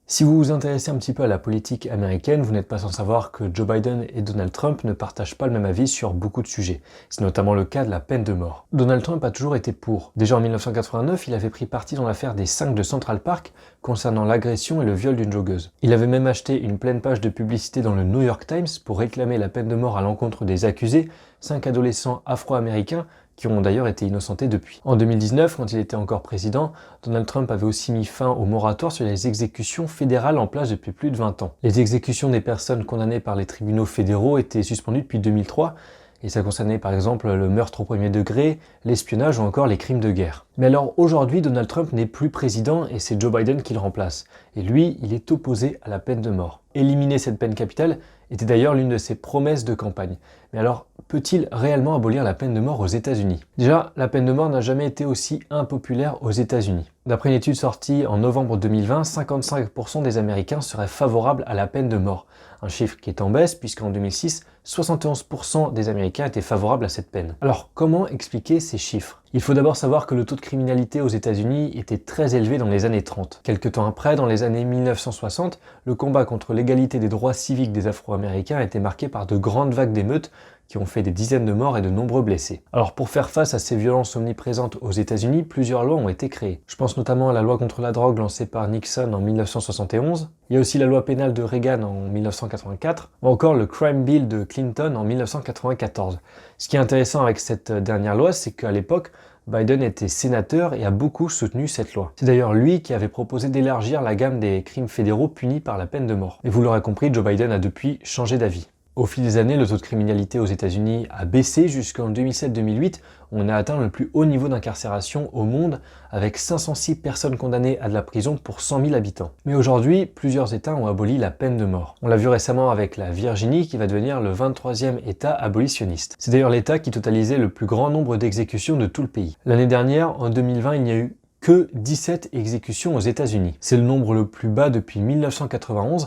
Si vous vous intéressez un petit peu à la politique américaine, vous n'êtes pas sans savoir que Joe Biden et Donald Trump ne partagent pas le même avis sur beaucoup de sujets. C'est notamment le cas de la peine de mort. Donald Trump a toujours été pour. Déjà en 1989, il avait pris parti dans l'affaire des 5 de Central Park concernant l'agression et le viol d'une joggeuse. Il avait même acheté une pleine page de publicité dans le New York Times pour réclamer la peine de mort à l'encontre des accusés, 5 adolescents afro-américains qui ont d'ailleurs été innocentés depuis. En 2019, quand il était encore président, Donald Trump avait aussi mis fin au moratoire sur les exécutions fédérales en place depuis plus de 20 ans. Les exécutions des personnes condamnées par les tribunaux fédéraux étaient suspendues depuis 2003, et ça concernait par exemple le meurtre au premier degré, l'espionnage ou encore les crimes de guerre. Mais alors aujourd'hui, Donald Trump n'est plus président et c'est Joe Biden qui le remplace. Et lui, il est opposé à la peine de mort. Éliminer cette peine capitale était d'ailleurs l'une de ses promesses de campagne. Mais alors, peut-il réellement abolir la peine de mort aux États-Unis? Déjà, la peine de mort n'a jamais été aussi impopulaire aux États-Unis. D'après une étude sortie en novembre 2020, 55% des Américains seraient favorables à la peine de mort. Un chiffre qui est en baisse puisqu'en 2006, 71% des Américains étaient favorables à cette peine. Alors, comment expliquer ces chiffres? Il faut d'abord savoir que le taux de criminalité aux États-Unis était très élevé dans les années 30. Quelque temps après, dans les années 1960, le combat contre l'égalité des droits civiques des Afro-Américains a été marqué par de grandes vagues d'émeutes qui ont fait des dizaines de morts et de nombreux blessés. Alors pour faire face à ces violences omniprésentes aux États-Unis, plusieurs lois ont été créées. Je pense notamment à la loi contre la drogue lancée par Nixon en 1971, il y a aussi la loi pénale de Reagan en 1984, ou encore le Crime Bill de Clinton en 1994. Ce qui est intéressant avec cette dernière loi, c'est qu'à l'époque, Biden était sénateur et a beaucoup soutenu cette loi. C'est d'ailleurs lui qui avait proposé d'élargir la gamme des crimes fédéraux punis par la peine de mort. Et vous l'aurez compris, Joe Biden a depuis changé d'avis. Au fil des années, le taux de criminalité aux États-Unis a baissé jusqu'en 2007-2008. On a atteint le plus haut niveau d'incarcération au monde avec 506 personnes condamnées à de la prison pour 100 000 habitants. Mais aujourd'hui, plusieurs États ont aboli la peine de mort. On l'a vu récemment avec la Virginie qui va devenir le 23e État abolitionniste. C'est d'ailleurs l'État qui totalisait le plus grand nombre d'exécutions de tout le pays. L'année dernière, en 2020, il n'y a eu que 17 exécutions aux États-Unis. C'est le nombre le plus bas depuis 1991.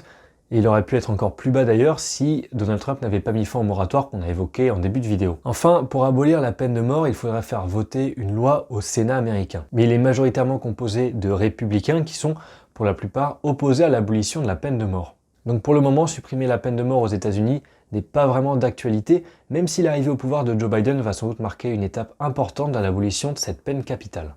Et il aurait pu être encore plus bas d'ailleurs si Donald Trump n'avait pas mis fin au moratoire qu'on a évoqué en début de vidéo. Enfin, pour abolir la peine de mort, il faudrait faire voter une loi au Sénat américain. Mais il est majoritairement composé de républicains qui sont, pour la plupart, opposés à l'abolition de la peine de mort. Donc pour le moment, supprimer la peine de mort aux États-Unis n'est pas vraiment d'actualité, même si l'arrivée au pouvoir de Joe Biden va sans doute marquer une étape importante dans l'abolition de cette peine capitale.